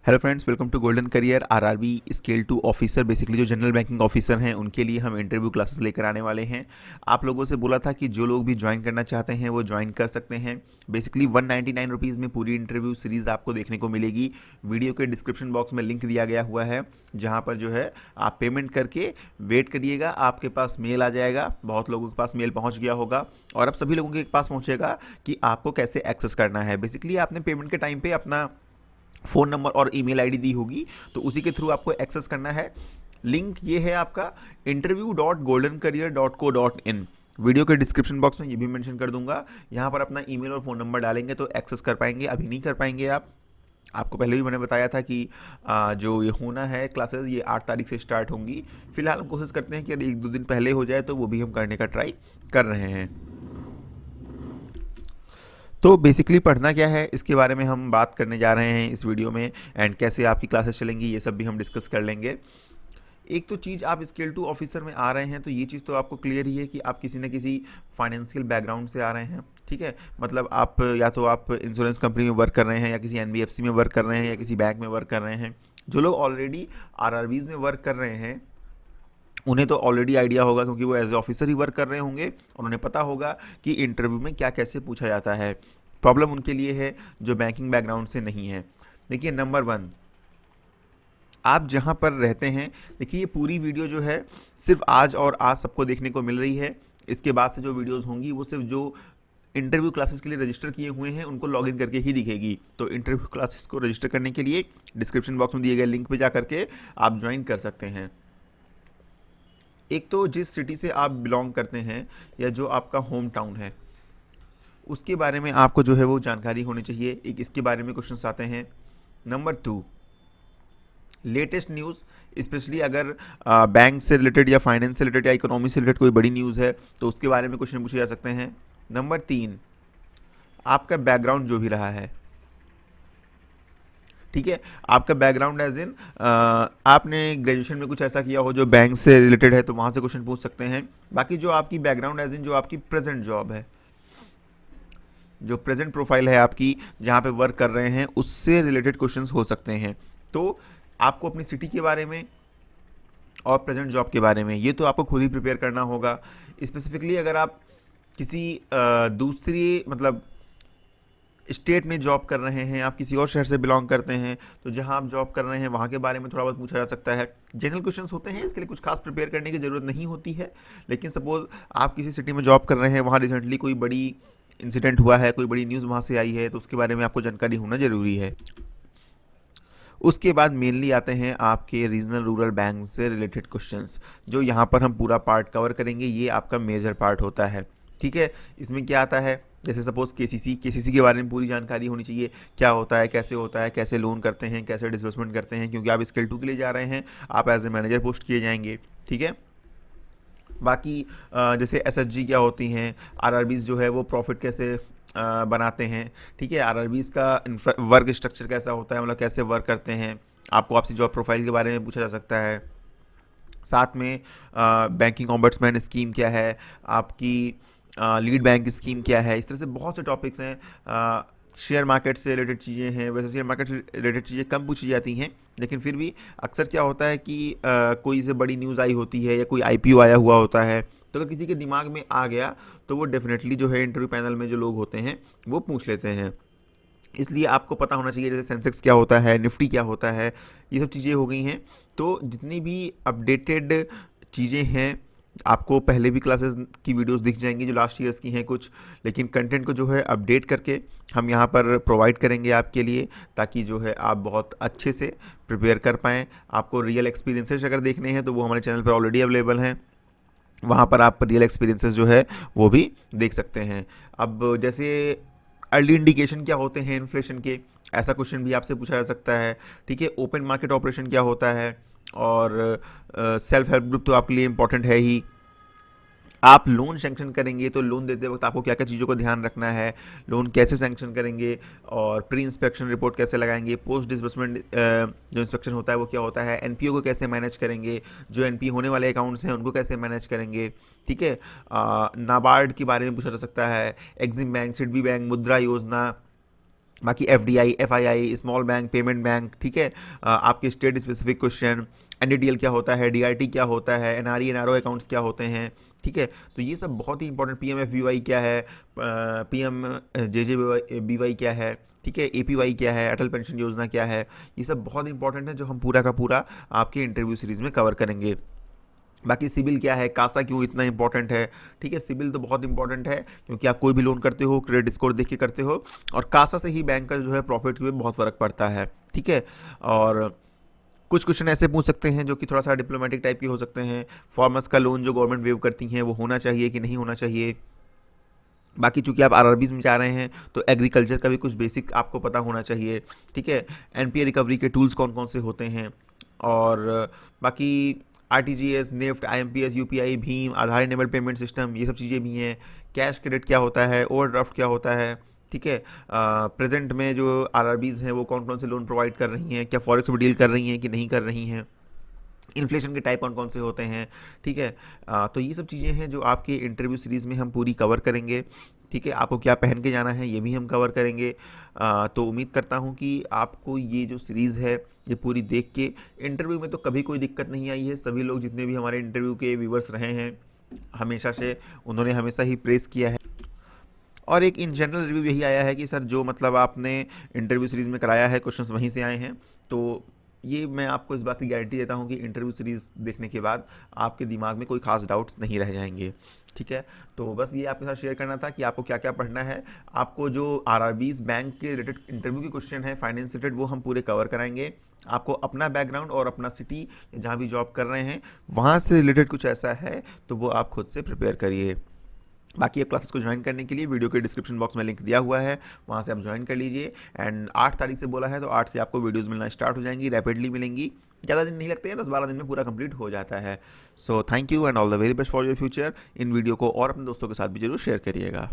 Hello friends, welcome to golden career RRB scale 2 officer. Basically जो general banking officer हैं उनके लिए हम इंटरव्यू क्लासेस लेकर आने वाले हैं। आप लोगों से बोला था कि जो लोग भी ज्वाइन करना चाहते हैं वो ज्वाइन कर सकते हैं। बेसिकली 199 रुपीज़ में पूरी इंटरव्यू सीरीज़ आपको देखने को मिलेगी। वीडियो के डिस्क्रिप्शन बॉक्स में लिंक दिया गया हुआ है, जहाँ पर जो है आप पेमेंट करके वेट करिएगा, आपके पास मेल आ जाएगा। बहुत लोगों के पास मेल पहुँच गया होगा और अब सभी लोगों के पास पहुँचेगा कि आपको कैसे एक्सेस करना है। बेसिकली आपने पेमेंट के टाइम पे अपना फ़ोन नंबर और ईमेल आईडी दी होगी, तो उसी के थ्रू आपको एक्सेस करना है। लिंक ये है आपका interview.goldencareer.co.in। वीडियो के डिस्क्रिप्शन बॉक्स में ये भी मेंशन कर दूंगा। यहाँ पर अपना ईमेल और फ़ोन नंबर डालेंगे तो एक्सेस कर पाएंगे। अभी नहीं कर पाएंगे आप। आपको पहले भी मैंने बताया था कि जो ये होना है क्लासेस, ये 8 तारीख से स्टार्ट होंगी। फिलहाल हम कोशिश करते हैं कि यदि 1-2 दिन पहले हो जाए तो वो भी हम करने का ट्राई कर रहे हैं। तो बेसिकली पढ़ना क्या है, इसके बारे में हम बात करने जा रहे हैं इस वीडियो में। एंड कैसे आपकी क्लासेस चलेंगी ये सब भी हम डिस्कस कर लेंगे। एक तो चीज़, आप स्केल 2 ऑफिसर में आ रहे हैं तो ये चीज़ तो आपको क्लियर ही है कि आप किसी न किसी फाइनेंशियल बैकग्राउंड से आ रहे हैं। ठीक है, मतलब आप या तो आप इंश्योरेंस कंपनी में वर्क कर रहे हैं, या किसी एनबीएफसी में वर्क कर रहे हैं, या किसी बैंक में वर्क कर रहे हैं। जो लोग ऑलरेडी आरआरबीज में वर्क कर रहे हैं उन्हें तो ऑलरेडी आइडिया होगा, क्योंकि वो एज ए ऑफिसर ही वर्क कर रहे होंगे और उन्हें पता होगा कि इंटरव्यू में क्या कैसे पूछा जाता है। प्रॉब्लम उनके लिए है जो बैंकिंग बैकग्राउंड से नहीं है। देखिए, नंबर 1, आप जहाँ पर रहते हैं, देखिए ये पूरी वीडियो जो है सिर्फ आज और आज सबको देखने को मिल रही है। इसके बाद से जो वीडियोस होंगी वो सिर्फ जो इंटरव्यू क्लासेस के लिए रजिस्टर किए हुए हैं उनको लॉगिन करके ही दिखेगी। तो इंटरव्यू क्लासेस को रजिस्टर करने के लिए डिस्क्रिप्शन बॉक्स में दिए गए लिंक पे जा करके आप ज्वाइन कर सकते हैं। एक तो जिस सिटी से आप बिलोंग करते हैं या जो आपका होम टाउन है, उसके बारे में आपको जो है वो जानकारी होनी चाहिए। एक इसके बारे में क्वेश्चंस आते हैं। नंबर 2, लेटेस्ट न्यूज़, स्पेशली अगर बैंक से रिलेटेड या फाइनेंस से रिलेटेड या इकोनॉमी से रिलेटेड कोई बड़ी न्यूज़ है तो उसके बारे में क्वेश्चन पूछे जा सकते हैं। नंबर 3, आपका बैकग्राउंड जो भी रहा है, ठीक है, आपका बैकग्राउंड एज इन आपने ग्रेजुएशन में कुछ ऐसा किया हो जो बैंक से रिलेटेड है तो वहाँ से क्वेश्चन पूछ सकते हैं। बाकी जो आपकी बैकग्राउंड एज इन जो आपकी प्रेजेंट जॉब है, जो प्रेजेंट प्रोफाइल है आपकी, जहाँ पे वर्क कर रहे हैं, उससे रिलेटेड क्वेश्चंस हो सकते हैं। तो आपको अपनी सिटी के बारे में और प्रेजेंट जॉब के बारे में ये तो आपको खुद ही प्रिपेयर करना होगा। स्पेसिफिकली अगर आप किसी दूसरी मतलब स्टेट में जॉब कर रहे हैं, आप किसी और शहर से बिलोंग करते हैं, तो जहां आप जॉब कर रहे हैं वहां के बारे में थोड़ा बहुत पूछा जा सकता है। जनरल क्वेश्चंस होते हैं, इसके लिए कुछ खास प्रिपेयर करने की ज़रूरत नहीं होती है। लेकिन सपोज आप किसी सिटी में जॉब कर रहे हैं, वहाँ रिसेंटली कोई बड़ी इंसिडेंट हुआ है, कोई बड़ी न्यूज़ वहाँ से आई है, तो उसके बारे में आपको जानकारी होना ज़रूरी है। उसके बाद मेनली आते हैं आपके रीजनल रूरल बैंक से रिलेटेड क्वेश्चंस, जो यहाँ पर हम पूरा पार्ट कवर करेंगे। ये आपका मेजर पार्ट होता है। ठीक है, इसमें क्या आता है, जैसे सपोज केसीसी के बारे में पूरी जानकारी होनी चाहिए। क्या होता है, कैसे लोन करते हैं, कैसे डिसबर्समेंट करते हैं, क्योंकि आप स्केल 2 के लिए जा रहे हैं, आप एज ए मैनेजर पोस्ट किए जाएंगे। ठीक है, बाकी जैसे एसएचजी क्या होती हैं, आरआरबीज जो है वो प्रॉफिट कैसे बनाते हैं। ठीक है, आरआरबीज का वर्क स्ट्रक्चर कैसा होता है, मतलब कैसे वर्क करते हैं। आपको आपसी जॉब प्रोफाइल के बारे में पूछा जा सकता है। साथ में बैंकिंग ऑम्बड्समैन स्कीम क्या है, आपकी लीड बैंक स्कीम क्या है। इस तरह से बहुत से टॉपिक्स हैं। शेयर मार्केट से रिलेटेड चीज़ें हैं। वैसे शेयर मार्केट से रिलेटेड चीज़ें कम पूछी जाती हैं, लेकिन फिर भी अक्सर क्या होता है कि कोई से बड़ी न्यूज़ आई होती है या कोई आईपीओ आया हुआ होता है, तो अगर किसी के दिमाग में आ गया तो वो डेफिनेटली जो है इंटरव्यू पैनल में जो लोग होते हैं वो पूछ लेते हैं। इसलिए आपको पता होना चाहिए, जैसे सेंसेक्स क्या होता है, निफ्टी क्या होता है, ये सब चीज़ें हो गई हैं। तो जितनी भी अपडेटेड चीज़ें हैं, आपको पहले भी क्लासेस की वीडियोस दिख जाएंगी जो लास्ट ईयर्स की हैं कुछ, लेकिन कंटेंट को जो है अपडेट करके हम यहाँ पर प्रोवाइड करेंगे आपके लिए, ताकि जो है आप बहुत अच्छे से प्रिपेयर कर पाएँ। आपको रियल एक्सपीरियंसेस अगर देखने हैं तो वो हमारे चैनल पर ऑलरेडी अवेलेबल हैं, वहाँ पर आप रियल एक्सपीरियंसेस जो है वो भी देख सकते हैं। अब जैसे अर्ली इंडिकेशन क्या होते हैं इन्फ्लेशन के, ऐसा क्वेश्चन भी आपसे पूछा जा सकता है। ठीक है, ओपन मार्केट ऑपरेशन क्या होता है, और सेल्फ हेल्प ग्रुप तो आपके लिए इंपॉर्टेंट है ही। आप लोन सैंक्शन करेंगे तो लोन देते वक्त आपको क्या क्या चीज़ों को ध्यान रखना है, लोन कैसे सैंक्शन करेंगे, और प्री इंस्पेक्शन रिपोर्ट कैसे लगाएंगे, पोस्ट डिसबर्समेंट जो इंस्पेक्शन होता है वो क्या होता है, एनपीओ को कैसे मैनेज करेंगे, जो एनपी होने वाले अकाउंट्स हैं उनको कैसे मैनेज करेंगे। ठीक है, नाबार्ड के बारे में पूछा जा सकता है, EXIM bank, SIDBI bank, Mudra Yojana, बाकी FDI, FII, small bank, payment bank, ठीक है। आपके स्टेट स्पेसिफिक क्वेश्चन, एनडीडीएल क्या होता है, डीआरटी क्या होता है, एनआरई एनआरओ अकाउंट्स क्या होते हैं, ठीक है। तो ये सब बहुत ही इंपॉर्टेंट, पीएमएफबीवाई क्या है, पीएम जेजेबीवाई क्या है, ठीक है, एपीवाई क्या है, अटल पेंशन योजना क्या है, ये सब बहुत इंपॉर्टेंट है जो हम पूरा का पूरा आपके इंटरव्यू सीरीज में कवर करेंगे। बाकी सिबिल क्या है, कासा क्यों इतना इंपॉर्टेंट है, ठीक है। सिबिल तो बहुत इंपॉर्टेंट है क्योंकि आप कोई भी लोन करते हो क्रेडिट स्कोर देख के करते हो, और कासा से ही बैंक का जो है प्रॉफिट में बहुत फ़र्क पड़ता है, ठीक है। और कुछ क्वेश्चन ऐसे पूछ सकते हैं जो कि थोड़ा सा डिप्लोमेटिक टाइप के हो सकते हैं। फार्मर्स का लोन जो गवर्नमेंट वेव करती हैं वो होना चाहिए कि नहीं होना चाहिए। बाकी चूंकि आप आरआरबीज में जा रहे हैं तो एग्रीकल्चर का भी कुछ बेसिक आपको पता होना चाहिए, ठीक है। एनपीए रिकवरी के टूल्स कौन कौन से होते हैं, और बाकी आरटीजीएस, नेफ्ट, आईएमपीएस, यूपीआई, भीम, आधार इनेबल्ड पेमेंट सिस्टम, ये सब चीज़ें भी हैं। कैश क्रेडिट क्या होता है, ओवरड्राफ्ट क्या होता है, ठीक है। प्रेजेंट में जो आरआरबीज हैं वो कौन कौन से लोन प्रोवाइड कर रही हैं, क्या फॉरेक्स में डील कर रही हैं कि नहीं कर रही हैं, इन्फ्लेशन के टाइप कौन कौन से होते हैं, ठीक है। तो ये सब चीज़ें हैं जो आपके इंटरव्यू सीरीज़ में हम पूरी कवर करेंगे, ठीक है। आपको क्या पहन के जाना है ये भी हम कवर करेंगे। तो उम्मीद करता हूँ कि आपको ये जो सीरीज़ है ये पूरी देख के इंटरव्यू में तो कभी कोई दिक्कत नहीं आई है। सभी लोग जितने भी हमारे इंटरव्यू के व्यूवर्स रहे हैं हमेशा से, उन्होंने हमेशा ही प्रेस किया है, और एक इन जनरल रिव्यू यही आया है कि सर जो मतलब आपने इंटरव्यू सीरीज़ में कराया है क्वेश्चंस वहीं से आए हैं। तो ये मैं आपको इस बात की गारंटी देता हूँ कि इंटरव्यू सीरीज़ देखने के बाद आपके दिमाग में कोई खास डाउट्स नहीं रह जाएंगे, ठीक है। तो बस ये आपके साथ शेयर करना था कि आपको क्या क्या पढ़ना है। आपको जो आरआरबीज बैंक के रिलेटेड इंटरव्यू के क्वेश्चन है फाइनेंस रिलेटेड वो हम पूरे कवर कराएंगे। आपको अपना बैकग्राउंड और अपना सिटी जहाँ भी जॉब कर रहे हैं वहाँ से रिलेटेड कुछ ऐसा है तो वो आप खुद से प्रिपेयर करिए। बाकी आप क्लासेस को ज्वाइन करने के लिए वीडियो के डिस्क्रिप्शन बॉक्स में लिंक दिया हुआ है, वहाँ से आप ज्वाइन कर लीजिए। एंड 8 तारीख से बोला है तो 8 से आपको वीडियोस मिलना स्टार्ट हो जाएंगी, रैपिडली मिलेंगी। ज़्यादा दिन नहीं लगते हैं, 10-12 दिन में पूरा कंप्लीट हो जाता है। So thank you and all the very best for your future. In video को और अपने दोस्तों के साथ भी जरूर शेयर करिएगा।